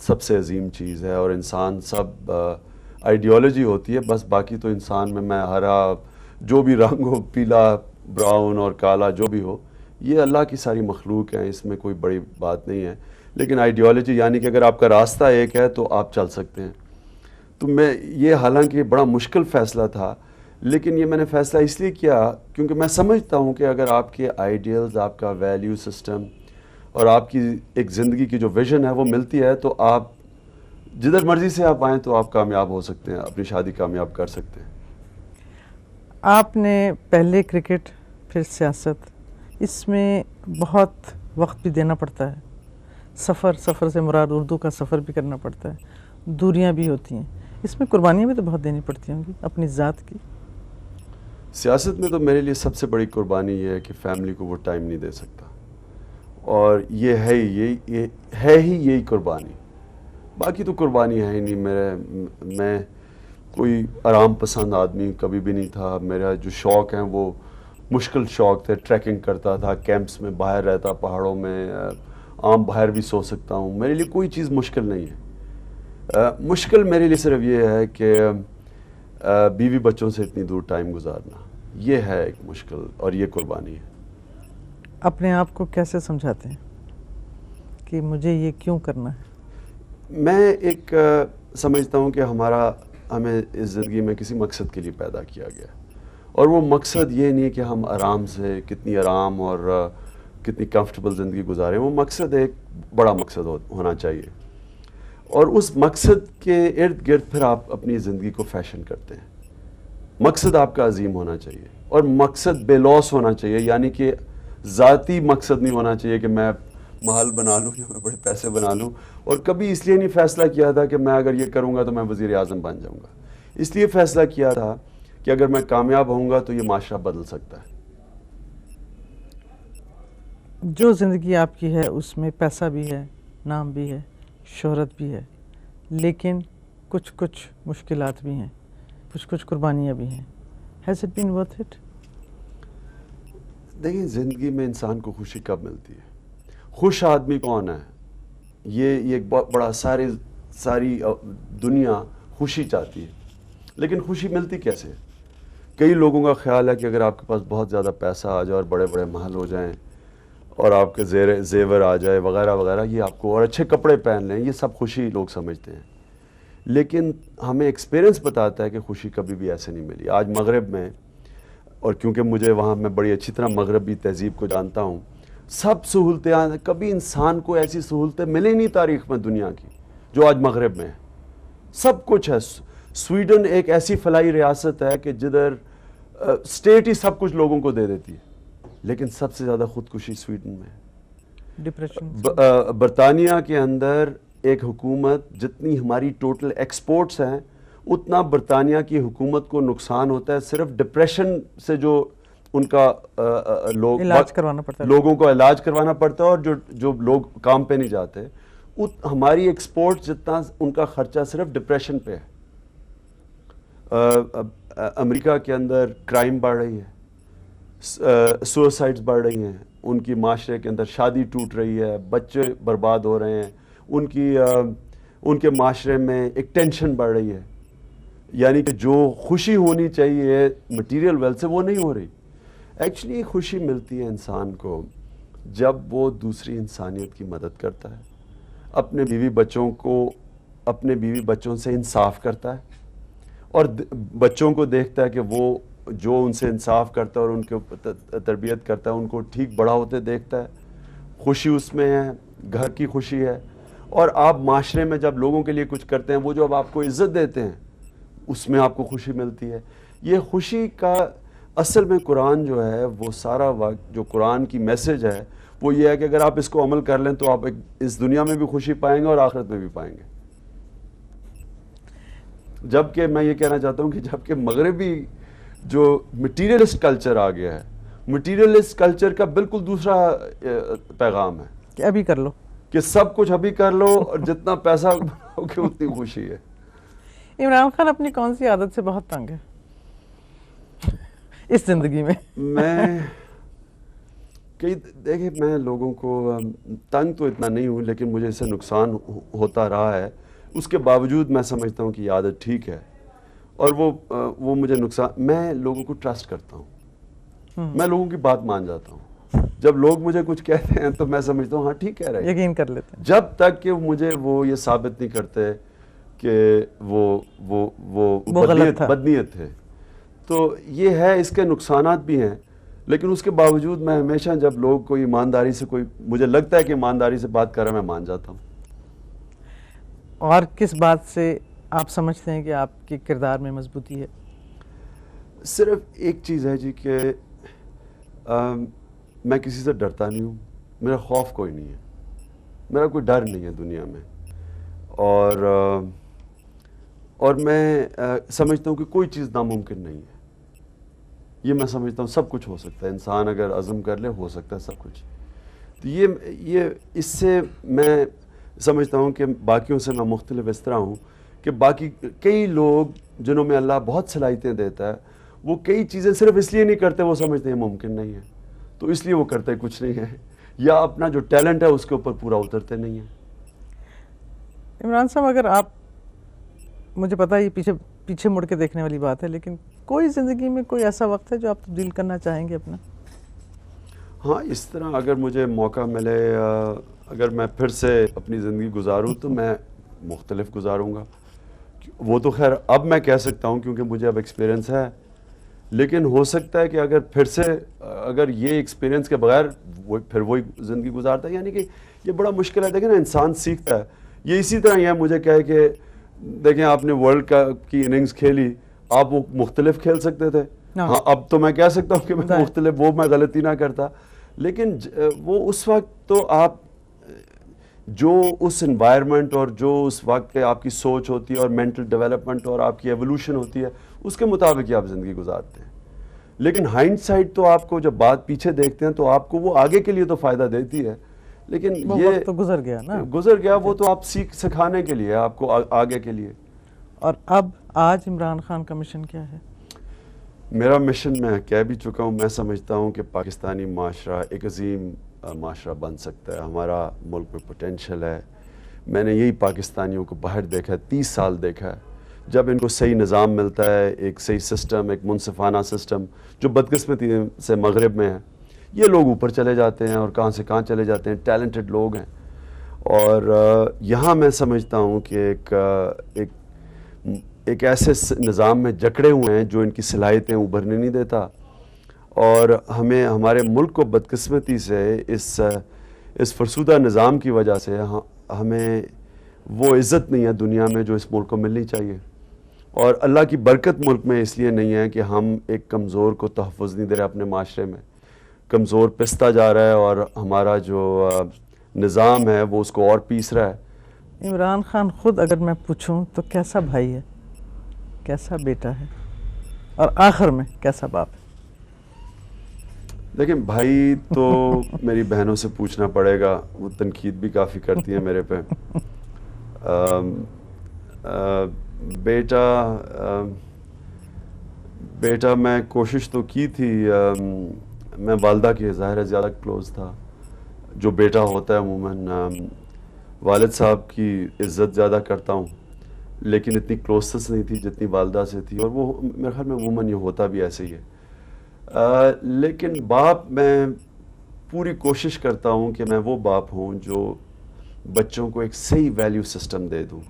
A: سب سے عظیم چیز ہے، اور انسان سب آئیڈیالوجی ہوتی ہے بس، باقی تو انسان میں ہرا جو بھی رنگ ہو، پیلا، براؤن اور کالا جو بھی ہو، یہ اللہ کی ساری مخلوق ہیں، اس میں کوئی بڑی بات نہیں ہے۔ لیکن آئیڈیالوجی یعنی کہ اگر آپ کا راستہ ایک ہے تو آپ چل سکتے ہیں۔ تو میں یہ حالانکہ بڑا مشکل فیصلہ تھا، لیکن یہ میں نے فیصلہ اس لیے کیا کیونکہ میں سمجھتا ہوں کہ اگر آپ کے آئیڈیلز، آپ کا ویلیو سسٹم اور آپ کی ایک زندگی کی جو ویژن ہے وہ ملتی ہے تو آپ جدھر مرضی سے آپ آئیں تو آپ کامیاب ہو سکتے ہیں، اپنی شادی کامیاب کر سکتے ہیں۔
B: آپ نے پہلے کرکٹ، پھر سیاست، اس میں بہت وقت بھی دینا پڑتا ہے، سفر سے مراد اردو کا سفر بھی کرنا پڑتا ہے، دوریاں بھی ہوتی ہیں، اس میں قربانیاں بھی تو بہت دینی پڑتی ہوں گی اپنی ذات کی۔
A: سیاست میں تو میرے لیے سب سے بڑی قربانی یہ ہے کہ فیملی کو وہ ٹائم نہیں دے سکتا، اور یہ ہے ہی یہی قربانی، باقی تو قربانی ہے ہی نہیں۔ میں کوئی آرام پسند آدمی کبھی بھی نہیں تھا، میرا جو شوق ہیں وہ مشکل شوق تھے، ٹریکنگ کرتا تھا، کیمپس میں باہر رہتا، پہاڑوں میں، عام باہر بھی سو سکتا ہوں، میرے لیے کوئی چیز مشکل نہیں ہے۔ مشکل میرے لیے صرف یہ ہے کہ بیوی بچوں سے اتنی دور ٹائم گزارنا، یہ ہے ایک مشکل اور یہ قربانی ہے.
B: اپنے آپ کو کیسے سمجھاتے ہیں کہ مجھے یہ کیوں کرنا ہے؟
A: میں ایک سمجھتا ہوں کہ ہمیں اس زندگی میں کسی مقصد کے لیے پیدا کیا گیا، اور وہ مقصد یہ نہیں کہ ہم آرام سے کتنی آرام اور کتنی کمفرٹیبل زندگی گزاریں. وہ مقصد ایک بڑا مقصد ہونا چاہیے، اور اس مقصد کے ارد گرد پھر آپ اپنی زندگی کو فیشن کرتے ہیں. مقصد آپ کا عظیم ہونا چاہیے، اور مقصد بے لوث ہونا چاہیے، یعنی کہ ذاتی مقصد نہیں ہونا چاہیے کہ میں محل بنا لوں یا میں بڑے پیسے بنا لوں. اور کبھی اس لیے نہیں فیصلہ کیا تھا کہ میں اگر یہ کروں گا تو میں وزیر اعظم بن جاؤں گا. اس لیے فیصلہ کیا تھا کہ اگر میں کامیاب ہوں گا تو یہ معاشرہ بدل سکتا ہے.
B: جو زندگی آپ کی ہے اس میں پیسہ بھی ہے، نام بھی ہے، شہرت بھی ہے، لیکن کچھ مشکلات بھی ہیں، کچھ قربانیاں بھی ہیں. Has it been worth it?
A: دیکھیں، زندگی میں انسان کو خوشی کب ملتی ہے؟ خوش آدمی کون ہے؟ یہ ایک بہت بڑا ساری دنیا خوشی چاہتی ہے، لیکن خوشی ملتی کیسے؟ کئی لوگوں کا خیال ہے کہ اگر آپ کے پاس بہت زیادہ پیسہ آ جائے اور بڑے بڑے محل ہو جائیں اور آپ کے زیور آ جائے وغیرہ وغیرہ، یہ آپ کو، اور اچھے کپڑے پہن لیں، یہ سب خوشی لوگ سمجھتے ہیں. لیکن ہمیں ایکسپیرینس بتاتا ہے کہ خوشی کبھی بھی ایسے نہیں ملی. آج مغرب میں، اور کیونکہ مجھے وہاں میں بڑی اچھی طرح مغربی تہذیب کو جانتا ہوں، سب سہولتیں کبھی انسان کو ایسی سہولتیں ملیں نہیں تاریخ میں دنیا کی جو آج مغرب میں ہے. سب کچھ ہے. سویڈن ایک ایسی فلاحی ریاست ہے کہ جدھر اسٹیٹ ہی سب کچھ لوگوں کو دے دیتی ہے، لیکن سب سے زیادہ خودکشی سویڈن میں ہے.
B: ڈپریشن.
A: برطانیہ کے اندر ایک حکومت، جتنی ہماری ٹوٹل ایکسپورٹس ہیں اتنا برطانیہ کی حکومت کو نقصان ہوتا ہے صرف ڈپریشن سے، جو ان کا
B: علاج کروانا پڑتا ہے،
A: لوگوں کو علاج کروانا پڑتا ہے، اور جو لوگ کام پہ نہیں جاتے. ہماری ایکسپورٹ جتنا ان کا خرچہ صرف ڈپریشن پہ ہے. امریکہ کے اندر کرائم بڑھ رہی ہے، سوسائڈز بڑھ رہی ہیں، ان کی معاشرے کے اندر شادی ٹوٹ رہی ہے، بچے برباد ہو رہے ہیں، ان کے معاشرے میں ایک ٹینشن بڑھ رہی ہے. یعنی کہ جو خوشی ہونی چاہیے مٹیریل ویلتھ سے وہ نہیں ہو رہی. ایکچولی خوشی ملتی ہے انسان کو جب وہ دوسری انسانیت کی مدد کرتا ہے، اپنے بیوی بچوں سے انصاف کرتا ہے، اور بچوں کو دیکھتا ہے کہ وہ جو ان سے انصاف کرتا ہے اور ان کے اوپر تربیت کرتا ہے، ان کو ٹھیک بڑا ہوتے دیکھتا ہے. خوشی اس میں ہے، گھر کی خوشی ہے. اور آپ معاشرے میں جب لوگوں کے لیے کچھ کرتے ہیں، وہ جو اب آپ کو عزت دیتے ہیں، اس میں آپ کو خوشی ملتی ہے. یہ خوشی کا اصل میں قرآن جو ہے وہ سارا وقت جو قرآن کی میسج ہے وہ یہ ہے کہ اگر آپ اس کو عمل کر لیں تو آپ اس دنیا میں بھی خوشی پائیں گے اور آخرت میں بھی پائیں گے. جبکہ میں یہ کہنا چاہتا ہوں کہ جبکہ مغربی جو مٹیریلسٹ کلچر آ گیا ہے، مٹیریلسٹ کلچر کا بالکل دوسرا پیغام ہے
B: کہ ابھی کر لو،
A: کہ سب کچھ ابھی کر لو اور جتنا پیسہ بناؤ گے اتنی خوشی ہے.
B: عمران خان اپنی کون سی عادت سے بہت تنگ ہے اس زندگی میں؟
A: دیکھیں، میں لوگوں کو تنگ تو اتنا نہیں ہوں، لیکن مجھے اس سے نقصان ہوتا رہا ہے. اس کے باوجود میں سمجھتا ہوں کہ یہ عادت ٹھیک ہے، اور وہ مجھے نقصان، میں لوگوں کو ٹرسٹ کرتا ہوں، میں لوگوں کی بات مان جاتا ہوں. جب لوگ مجھے کچھ کہتے ہیں تو میں سمجھتا ہوں ہاں ٹھیک کہہ رہے ہیں،
B: یقین کر لیتے ہیں،
A: جب تک کہ مجھے وہ یہ ثابت نہیں کرتے کہ وہ بدنیت ہے. تو یہ ہے، اس کے نقصانات بھی ہیں، لیکن اس کے باوجود میں ہمیشہ جب لوگ کوئی ایمانداری سے مجھے لگتا ہے کہ ایمانداری سے بات کر رہا ہے، میں مان جاتا ہوں.
B: اور کس بات سے آپ سمجھتے ہیں کہ آپ کے کردار میں مضبوطی ہے؟
A: صرف ایک چیز ہے جی کہ میں کسی سے ڈرتا نہیں ہوں، میرا خوف کوئی نہیں ہے، میرا کوئی ڈر نہیں ہے دنیا میں. اور میں سمجھتا ہوں کہ کوئی چیز ناممکن نہیں ہے. یہ میں سمجھتا ہوں سب کچھ ہو سکتا ہے، انسان اگر عزم کر لے ہو سکتا ہے سب کچھ. تو یہ اس سے میں سمجھتا ہوں کہ باقیوں سے میں مختلف اس طرح ہوں کہ باقی کئی لوگ جنہوں میں اللہ بہت صلاحیتیں دیتا ہے، وہ کئی چیزیں صرف اس لیے نہیں کرتے، وہ سمجھتے ہیں ممکن نہیں ہے تو اس لیے وہ کرتے کچھ نہیں ہے، یا اپنا جو ٹیلنٹ ہے اس کے اوپر پورا اترتے نہیں ہیں.
B: عمران صاحب، اگر آپ مجھے پتا ہے یہ پیچھے مڑ کے دیکھنے والی بات ہے، لیکن کوئی زندگی میں کوئی ایسا وقت ہے جو آپ تبدیل کرنا چاہیں گے اپنا؟
A: ہاں، اس طرح اگر مجھے موقع ملے، اگر میں پھر سے اپنی زندگی گزاروں تو میں مختلف گزاروں گا. وہ تو خیر اب میں کہہ سکتا ہوں کیونکہ مجھے اب ایکسپیرینس ہے، لیکن ہو سکتا ہے کہ اگر پھر سے اگر یہ ایکسپیرینس کے بغیر پھر وہی زندگی گزارتا ہے، یعنی کہ یہ بڑا مشکل ہے. دیکھیں نا، انسان سیکھتا ہے. یہ اسی طرح یہ مجھے کہے کہ دیکھیں آپ نے ورلڈ کپ کی اننگز کھیلی، آپ وہ مختلف کھیل سکتے تھے. ہاں، اب تو میں کہہ سکتا ہوں کہ میں مختلف، وہ میں غلطی نہ کرتا، لیکن وہ اس وقت تو آپ جو اس انوائرمنٹ اور جو اس وقت پہ آپ کی سوچ ہوتی ہے اور مینٹل ڈیولپمنٹ اور آپ کی ایولیوشن ہوتی ہے، اس کے مطابق ہی آپ زندگی گزارتے ہیں. لیکن ہائنڈ سائڈ تو آپ کو جب بات پیچھے دیکھتے ہیں تو آپ کو وہ آگے کے لیے تو فائدہ دیتی ہے، لیکن
B: وہ
A: یہ
B: وقت تو گزر گیا نا،
A: گزر گیا. وہ تو آپ سکھانے کے لیے، آپ کو آگے کے لیے.
B: اور اب آج عمران خان کا مشن کیا ہے؟
A: میرا مشن میں کہہ بھی چکا ہوں، میں سمجھتا ہوں کہ پاکستانی معاشرہ ایک عظیم معاشرہ بن سکتا ہے. ہمارا ملک میں پوٹینشیل ہے. میں نے یہی پاکستانیوں کو باہر دیکھا ہے، 30 سال دیکھا ہے. جب ان کو صحیح نظام ملتا ہے، ایک صحیح سسٹم، ایک منصفانہ سسٹم، جو بدقسمتی سے مغرب میں ہے، یہ لوگ اوپر چلے جاتے ہیں اور کہاں سے کہاں چلے جاتے ہیں. ٹیلنٹڈ لوگ ہیں. اور یہاں میں سمجھتا ہوں کہ ایک ایسے نظام میں جکڑے ہوئے ہیں جو ان کی صلاحیتیں ابھرنے نہیں دیتا. اور ہمیں ہمارے ملک کو بدقسمتی سے اس فرسودہ نظام کی وجہ سے ہمیں وہ عزت نہیں ہے دنیا میں جو اس ملک کو ملنی چاہیے. اور اللہ کی برکت ملک میں اس لیے نہیں ہے کہ ہم ایک کمزور کو تحفظ نہیں دے رہے اپنے معاشرے میں. کمزور پستا جا رہا ہے اور ہمارا جو نظام ہے وہ اس کو اور پیس رہا ہے.
B: عمران خان خود اگر میں پوچھوں تو کیسا بھائی ہے، کیسا بیٹا ہے، اور آخر میں کیسا باپ ہے؟
A: لیکن بھائی تو میری بہنوں سے پوچھنا پڑے گا، وہ تنقید بھی کافی کرتی ہیں میرے پہ. بیٹا میں کوشش تو کی تھی. میں والدہ کی ظاہر ہے زیادہ کلوز تھا، جو بیٹا ہوتا ہے عموماً. والد صاحب کی عزت زیادہ کرتا ہوں، لیکن اتنی کلوزنس نہیں تھی جتنی والدہ سے تھی. اور وہ میرے خیال میں عموماً یہ ہوتا بھی ایسے ہی ہے. لیکن باپ میں پوری کوشش کرتا ہوں کہ میں وہ باپ ہوں جو بچوں کو ایک صحیح ویلیو سسٹم دے دوں.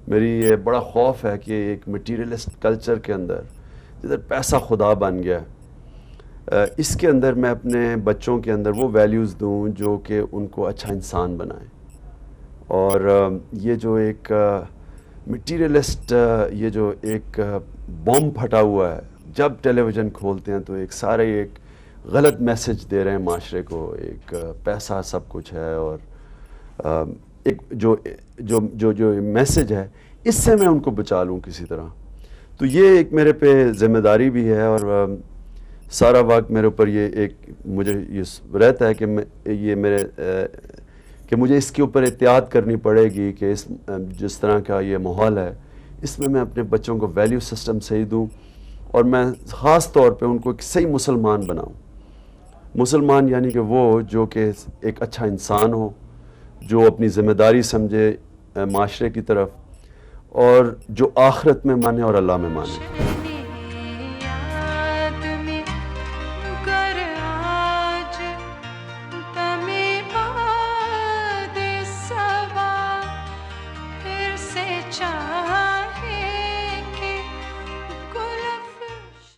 A: میری یہ بڑا خوف ہے کہ ایک مٹیریلسٹ کلچر کے اندر جدھر پیسہ خدا بن گیا، اس کے اندر میں اپنے بچوں کے اندر وہ ویلیوز دوں جو کہ ان کو اچھا انسان بنائیں. اور یہ جو ایک مٹیریلسٹ، یہ جو ایک بم پھٹا ہوا ہے، جب ٹیلی ویژن کھولتے ہیں تو ایک سارے ایک غلط میسج دے رہے ہیں معاشرے کو، ایک پیسہ سب کچھ ہے. اور ایک جو میسج ہے، اس سے میں ان کو بچا لوں کسی طرح. تو یہ ایک میرے پہ ذمہ داری بھی ہے. اور سارا وقت میرے اوپر مجھے یہ رہتا ہے کہ مجھے اس کے اوپر احتیاط کرنی پڑے گی کہ جس طرح کا یہ ماحول ہے، اس میں اپنے بچوں کو ویلیو سسٹم صحیح دوں. اور میں خاص طور پہ ان کو ایک صحیح مسلمان بناؤں. مسلمان یعنی کہ وہ جو کہ ایک اچھا انسان ہو، جو اپنی ذمہ داری سمجھے معاشرے کی طرف، اور جو آخرت میں مانے اور اللہ میں مانے.
D: پھر سے چاہ